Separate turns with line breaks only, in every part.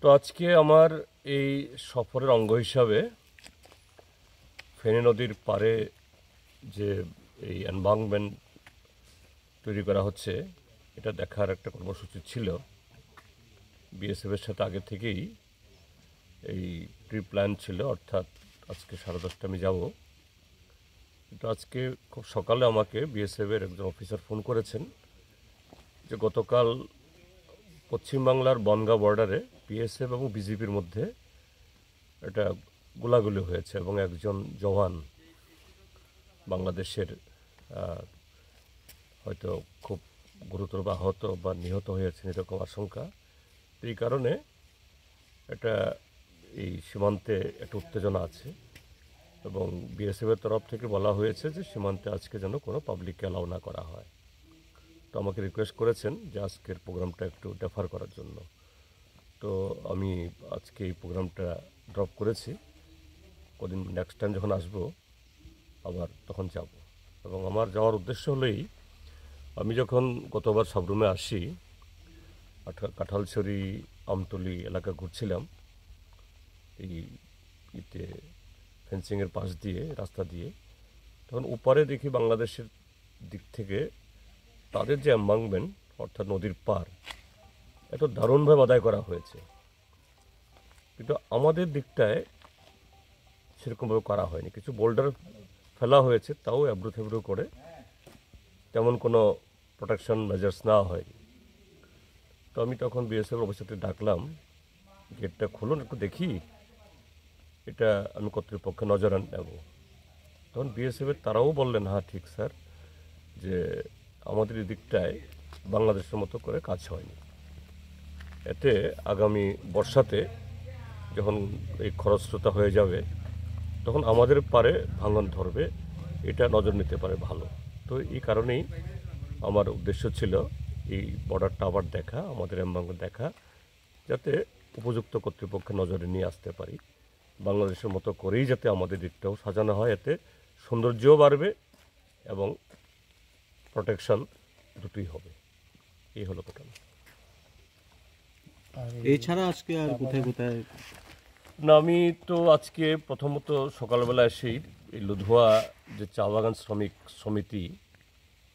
তো আজকে আমার এই সফরের অঙ্গ হিসাবে ফেনী নদীর পাড়ে যে এই এনভায়রনমেন্ট তৈরি করা হচ্ছে এটা দেখার একটা কর্মসূচি ছিল। বিএসএফের সাথে আগে থেকেই এই প্রি প্ল্যান ছিল, অর্থাৎ আজকে 10:30 আমি যাব। কিন্তু আজকে খুব সকালে আমাকে বিএসএফের একজন অফিসার ফোন করেছেন যে গতকাল পশ্চিমবাংলার বনগাঁ বর্ডারে বিএসএফ এবং বিজেপির মধ্যে একটা গোলাগুলি হয়েছে এবং একজন জওয়ান বাংলাদেশের হয়তো খুব গুরুতর বা আহত বা নিহত হয়েছেন এরকম আশঙ্কা। তো এই কারণে এটা এই সীমান্তে একটা উত্তেজনা আছে এবং বিএসএফের তরফ থেকে বলা হয়েছে যে সীমান্তে আজকে যেন কোনো পাবলিককে অ্যালাউ না করা হয়। তো আমাকে রিকোয়েস্ট করেছেন যে আজকের প্রোগ্রামটা একটু ডেফার করার জন্য। তো আমি আজকে এই প্রোগ্রামটা ড্রপ করেছি। কদিন নেক্সট টাইম যখন আসবো আবার তখন যাব। এবং আমার যাওয়ার উদ্দেশ্য হলেই আমি যখন গতবার সাবরুমে আসি, কাঁঠালছড়ি আমতলি এলাকা ঘুরছিলাম এই ইতে ফেন্সিংয়ের পাশ দিয়ে রাস্তা দিয়ে, তখন ওপারে দেখি বাংলাদেশের দিক থেকে তাদের যে এনভায়রনমেন্ট অর্থাৎ নদীর পার এত দারুণভাবে আদায় করা হয়েছে, কিন্তু আমাদের দিকটায় সেরকমভাবে করা হয়নি। কিছু বোল্ডার ফেলা হয়েছে, তাও এবড়ো থেবড়ো করে, তেমন কোনো প্রোটেকশন মেজার্স নেওয়া হয়নি। তো আমি তখন বিএসএফ অফিসারকে ডাকলাম, গেটটা খুলুন একটু দেখি, এটা আমি কর্তৃপক্ষে নজর নেব। তখন বিএসএফের তারাও বললেন হ্যাঁ ঠিক স্যার, যে আমাদের এই দিকটায় বাংলাদেশের মতো করে কাজ হয়নি। এতে আগামী বর্ষাতে যখন এই খরস্রোতা হয়ে যাবে তখন আমাদের পারে ভাঙন ধরবে, এটা নজর নিতে পারে ভালো। তো এই কারণেই আমার উদ্দেশ্য ছিল এই বর্ডারটা আবার দেখা, আমাদের এনভায়রনমেন্ট দেখা, যাতে উপযুক্ত কর্তৃপক্ষের নজরে নিয়ে আসতে পারি। বাংলাদেশের মতো করেই যাতে আমাদের দিকটাও সাজানো হয়, এতে সৌন্দর্যও বাড়বে এবং প্রোটেকশন দুটোই হবে। এই হলো ঘটনা।
এছাড়া আজকে আর কোথায় কোথায়?
না, আমি তো আজকে প্রথমত সকালবেলা এসেই এই লুধুয়া যে চা বাগান শ্রমিক সমিতি,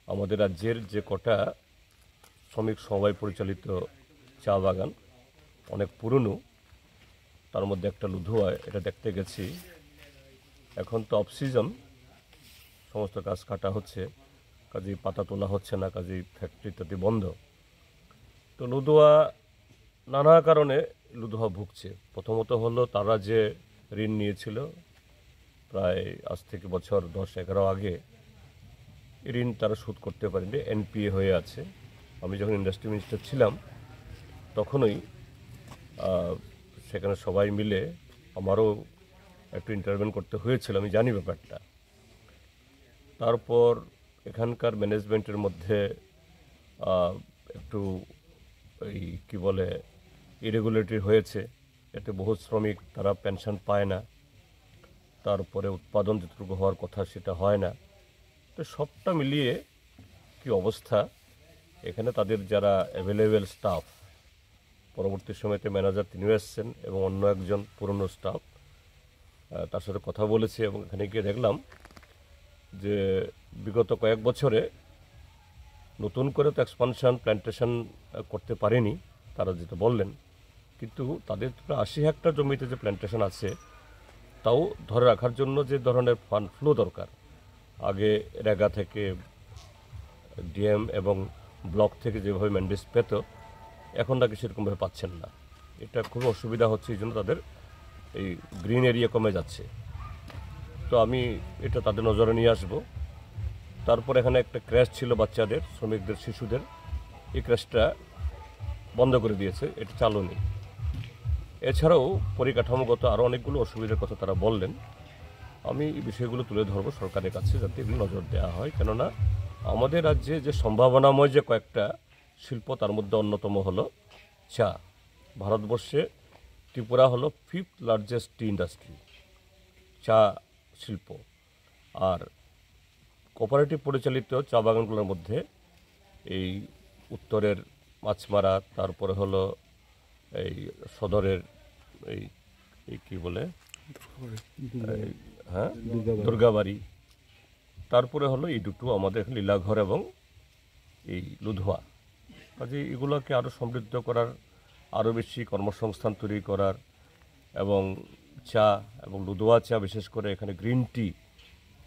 আমাদের রাজ্যের যে কটা শ্রমিক সমবায় পরিচালিত চা বাগান অনেক পুরনো, তার মধ্যে একটা লুধুয়া, এটা দেখতে গেছি। এখন তো অফ সিজন, সমস্ত গাছ কাটা হচ্ছে, কাজেই পাতা তোলা হচ্ছে না, কাজেই ফ্যাক্টরি ইত্যাদি বন্ধ। তো লুধুয়া নানা কারণে লুধুয়া ভুগছে। প্রথমত হলো তারা যে ঋণ নিয়েছিল প্রায় আজ থেকে বছর 10-11 আগে, ঋণ তারা শোধ করতে পারেনি, এনপিএ হয়ে আছে। আমি যখন ইন্ডাস্ট্রি মিনিস্টার ছিলাম তখনই সেখানে সবাই মিলে আমারও একটু ইন্টারভেন করতে হয়েছিল, আমি জানি ব্যাপারটা। তারপর এখানকার ম্যানেজমেন্টের মধ্যে একটু এই কী বলে ইরেগুলেটরি হয়েছে, এতে বহু শ্রমিক তারা পেনশন পায় না, তারপরে উৎপাদন যতটুকু হওয়ার কথা সেটা হয় না। তো সবটা মিলিয়ে কি অবস্থা, এখানে তাদের যারা অ্যাভেলেবেল স্টাফ, পরবর্তী সময়তে ম্যানেজার তিনিও এসছেন এবং অন্য একজন পুরনো স্টাফ, তার সাথে কথা বলেছি এবং এখানে গিয়ে দেখলাম যে বিগত কয়েক বছরে নতুন করে তো এক্সপানশন প্ল্যান্টেশন করতে পারেনি তারা, যেটা বললেন, কিন্তু তাদের প্রায় 80 হেক্টর জমিতে যে প্ল্যান্টেশন আছে তাও ধরে রাখার জন্য যে ধরনের ফান্ড ফ্লো দরকার, আগে রেগা থেকে ডিএম এবং ব্লক থেকে যেভাবে ম্যান্ডেট পেত, এখন নাকি সেরকমভাবে পাচ্ছেন না। এটা খুব অসুবিধা হচ্ছে, এই জন্য তাদের এই গ্রিন এরিয়া কমে যাচ্ছে। তো আমি এটা তাদের নজরে নিয়ে আসব। তারপর এখানে একটা ক্র্যাশ ছিল বাচ্চাদের, শ্রমিকদের, শিশুদের, এই ক্র্যাশটা বন্ধ করে দিয়েছে, এটা চালু নেই। এছাড়াও পরিকাঠামোগত আরও অনেকগুলো অসুবিধার কথা তারা বললেন। আমি এই বিষয়গুলো তুলে ধরবো সরকারের কাছে, যাতে এগুলো নজর দেওয়া হয়। কেননা আমাদের রাজ্যে যে সম্ভাবনাময় যে কয়েকটা শিল্প, তার মধ্যে অন্যতম হলো চা। ভারতবর্ষে ত্রিপুরা হলো 5th লার্জেস্ট টি ইন্ডাস্ট্রি, চা শিল্প। আর কোঅপারেটিভ পরিচালিত চা বাগানগুলোর মধ্যে এই উত্তরের মাছমারা, তারপরে হলো এই সদরের এই এই কী বলে এই, হ্যাঁ দুর্গাবাড়ি, তারপরে হলো এই দুটো আমাদের এখানে লীলাঘর এবং এই লুধুয়া। কাজে এগুলোকে আরও সমৃদ্ধ করার, আরও বেশি কর্মসংস্থান তৈরি করার, এবং চা এবং লুধুয়া চা বিশেষ করে এখানে গ্রিন টি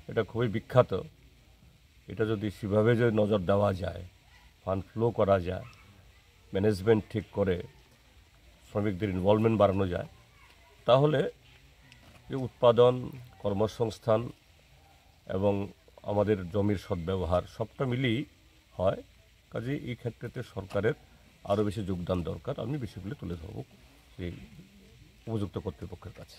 এটা খুবই বিখ্যাত। এটা যদি সেভাবে যদি নজর দেওয়া যায়, ফান্ড ফ্লো করা যায়, ম্যানেজমেন্ট ঠিক করে শ্রমিকদের ইনভলভমেন্ট বাড়ানো যায়, তাহলে যে উৎপাদন, কর্মসংস্থান এবং আমাদের জমির সদ্ব্যবহার সবটা মিলিয়েই হয়। কাজে এই ক্ষেত্রেতে সরকারের আরও বেশি যোগদান দরকার। আমি বিষয়গুলি তুলে ধরব সেই উপযুক্ত কর্তৃপক্ষের কাছে।